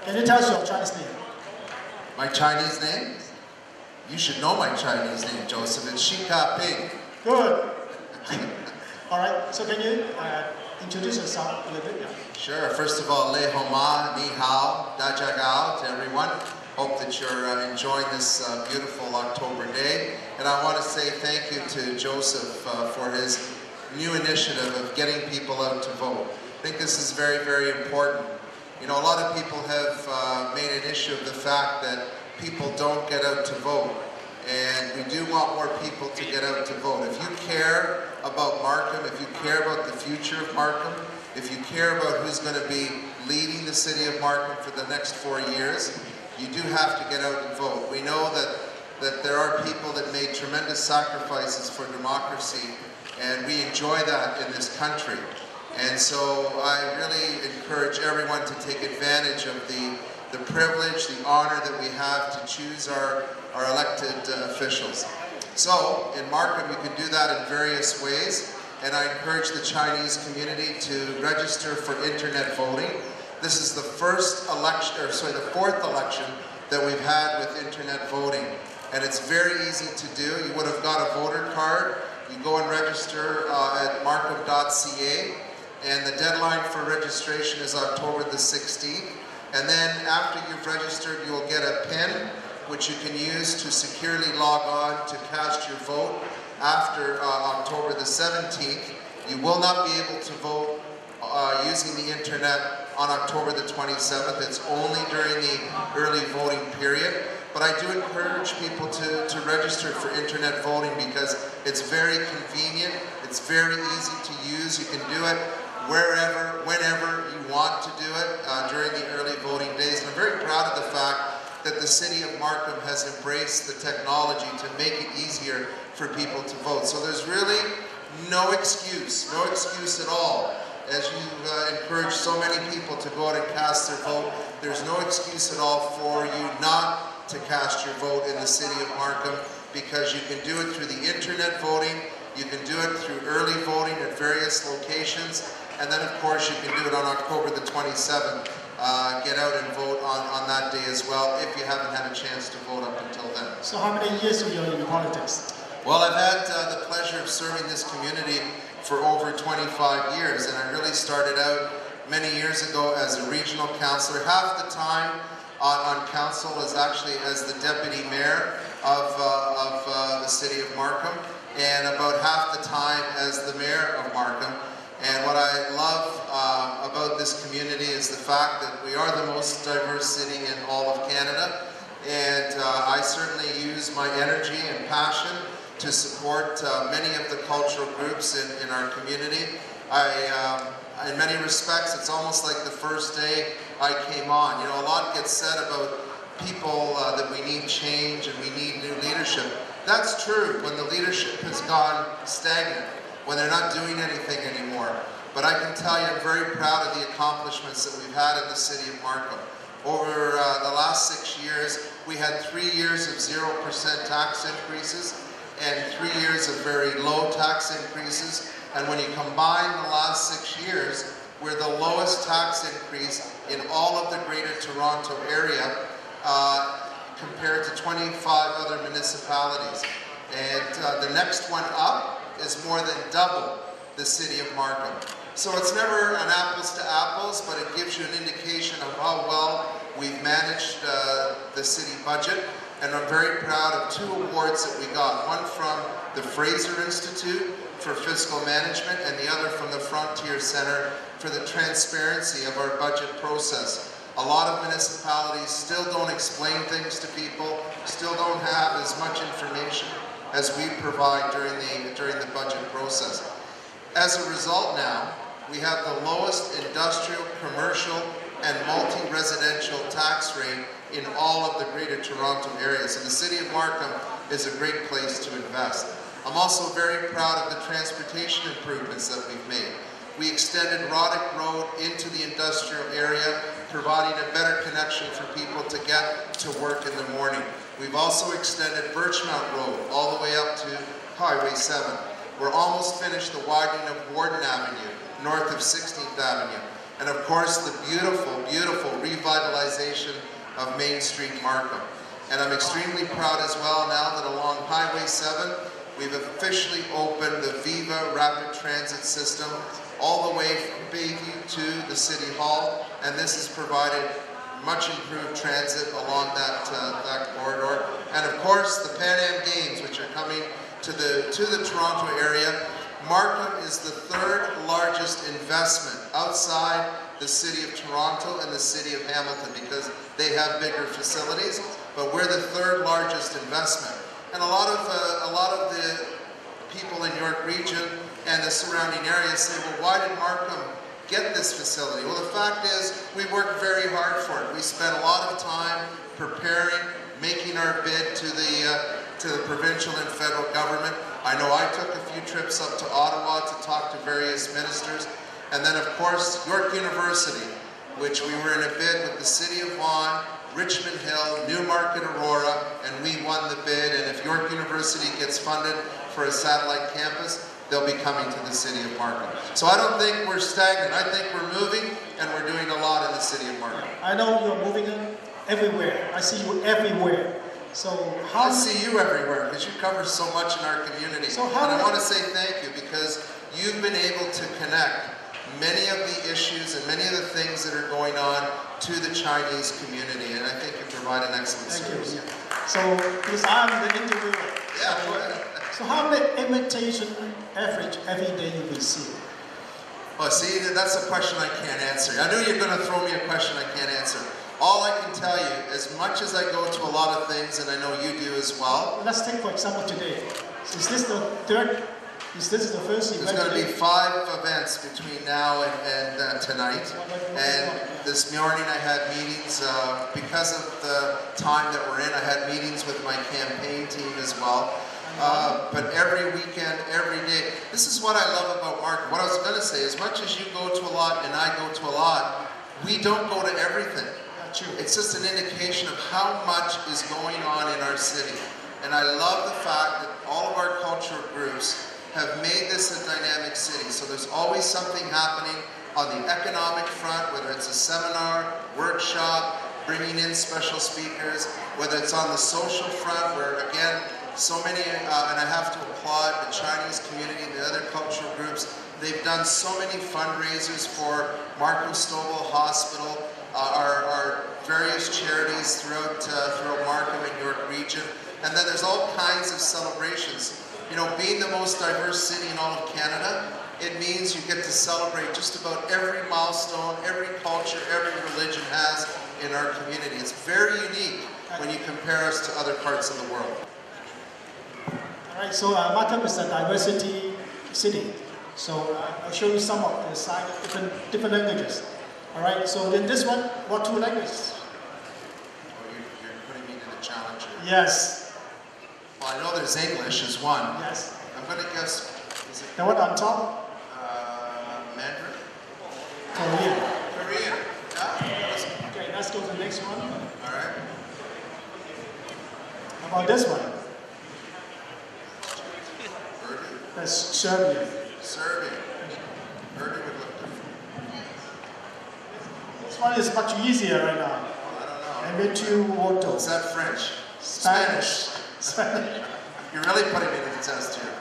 Can you tell us your Chinese name? My Chinese name? You should know my Chinese name, Joseph. It's Scarpitti. Good. All right. So can you introduce yourself a little bit? Yeah. Sure. First of all, Lei Homa, Ni Hao, Da Jia Gao to everyone. Hope that you're enjoying this beautiful October day. And I want to say thank you to Joseph for his new initiative of getting people out to vote. I think this is very, very important. You know, a lot of people have made an issue of the fact that people don't get out to vote. And we do want more people to get out to vote. If you care about Markham, if you care about the future of Markham, if you care about who's going to be leading the city of Markham for the next 4 years, you do have to get out and vote. We know that there are people that made tremendous sacrifices for democracy, and we enjoy that in this country. And so I really encourage everyone to take advantage of the privilege, the honor that we have to choose our elected officials. So in Markham, you can do that in various ways, and I encourage the Chinese community to register for internet voting. This is the fourth election that we've had with internet voting, and it's very easy to do. You would have got a voter card. You go and register at markham.ca, and the deadline for registration is October the 16th. And then after you've registered, you'll get a PIN, which you can use to securely log on to cast your vote after October the 17th. You will not be able to vote using the internet on October the 27th. It's only during the early voting period. But I do encourage people to register for internet voting because it's very convenient, it's very easy to use. You can do it wherever, whenever you want to do it during the early voting days. And I'm very proud of the fact that the city of Markham has embraced the technology to make it easier for people to vote. So there's really no excuse at all. As you encourage so many people to go out and cast their vote, there's no excuse at all for you not to cast your vote in the city of Markham, because you can do it through the internet voting, you can do it through early voting at various locations, and then of course you can do it on October the 27th. Get out and vote on that day as well, if you haven't had a chance to vote up until then. So how many years are you in politics? Well, I've had the pleasure of serving this community for over 25 years, and I really started out many years ago as a regional councillor. Half the time on council is actually as the deputy mayor of the city of Markham, and about half the time as the mayor of Markham. And what I love about this community is the fact that we are the most diverse city in all of Canada, and I certainly use my energy and passion to support many of the cultural groups in our community. In many respects, it's almost like the first day I came on. You know, a lot gets said about people that we need change and we need new leadership. That's true when the leadership has gone stagnant, when they're not doing anything anymore. But I can tell you I'm very proud of the accomplishments that we've had in the city of Markham. Over the last 6 years, we had 3 years of 0% tax increases and 3 years of very low tax increases. And when you combine the last 6 years, we're the lowest tax increase in all of the Greater Toronto area compared to 25 other municipalities. And the next one up is more than double the city of Markham. So it's never an apples to apples, but it gives you an indication of how well we've managed the city budget. And I'm very proud of 2 awards that we got. One from the Fraser Institute for Fiscal Management, and the other from the Frontier Center for the transparency of our budget process. A lot of municipalities still don't explain things to people, still don't have as much information as we provide during the budget process. As a result now, we have the lowest industrial, commercial, and multi-residential tax rate in all of the Greater Toronto area. So the city of Markham is a great place to invest. I'm also very proud of the transportation improvements that we've made. We extended Roddick Road into the industrial area, providing a better connection for people to get to work in the morning. We've also extended Birchmount Road all the way up to Highway 7. We're almost finished the widening of Warden Avenue, north of 16th Avenue. and of course the beautiful, beautiful revitalization of Main Street, Markham. And I'm extremely proud as well now that along Highway 7, we've officially opened the Viva Rapid Transit System all the way from Bayview to the City Hall, and this has provided much improved transit along that corridor. And of course, the Pan Am Games, which are coming to the Toronto area. Markham is the third largest investment outside the city of Toronto and the city of Hamilton because they have bigger facilities, but we're the third largest investment. And a lot of the people in York Region and the surrounding areas say, well, why did Markham get this facility? Well, the fact is, we worked very hard for it. We spent a lot of time preparing, making our bid to the provincial and federal government. I know I took a few trips up to Ottawa to talk to various ministers. And then, of course, York University, which we were in a bid with the City of Vaughan, Richmond Hill, Newmarket, Aurora, and we won the bid. And if York University gets funded for a satellite campus, they'll be coming to the city of Markham. So I don't think we're stagnant. I think we're moving, and we're doing a lot in the city of Markham. I know you're moving everywhere. I see you everywhere. So how... I see you everywhere, because you cover so much in our community. So how... And I want to say thank you, because you've been able to connect many of the issues and many of the things that are going on to the Chinese community, and I think you provide an excellent service. Thank you. So, because I'm the interviewer. Yeah, go ahead. So how many invitation average every day you receive? Well, see, that's a question I can't answer. I knew you were going to throw me a question I can't answer. All I can tell you, as much as I go to a lot of things, and I know you do as well. Let's take, for example, today. Is this the third? Is this the first event? There's going to be 5 events between now and tonight. And this morning I had meetings, because of the time that we're in, I had meetings with my campaign team as well. But every weekend, every day, this is what I love about Markham. What I was going to say, as much as you go to a lot and I go to a lot, we don't go to everything. It's just an indication of how much is going on in our city. And I love the fact that all of our cultural groups have made this a dynamic city. So there's always something happening on the economic front, whether it's a seminar, workshop, bringing in special speakers, whether it's on the social front, where again, so many, and I have to applaud the Chinese community and the other cultural groups. They've done so many fundraisers for Markham Stovall Hospital, our various charities throughout Markham and York Region. And then there's all kinds of celebrations. You know, being the most diverse city in all of Canada, it means you get to celebrate just about every milestone, every culture, every religion has in our community. It's very unique when you compare us to other parts of the world. All right, so Markham is a diversity city. So I'll show you some of the side, different languages. All right, so in this one, what 2 languages? Oh, you're putting me to the challenge here. Yes. Well, I know there's English is one. Yes. I'm going to guess, is it? The one on top? Mandarin? Korean. Korean. Yeah. Okay, let's go to the next one. All right. How about this one? Urdu? That's Serbian. Serbian. Urdu would look different. This one is much easier right now. Well, I don't know. Emetu Woto. Is that French? Spanish. Spanish. You're really putting me to the test here.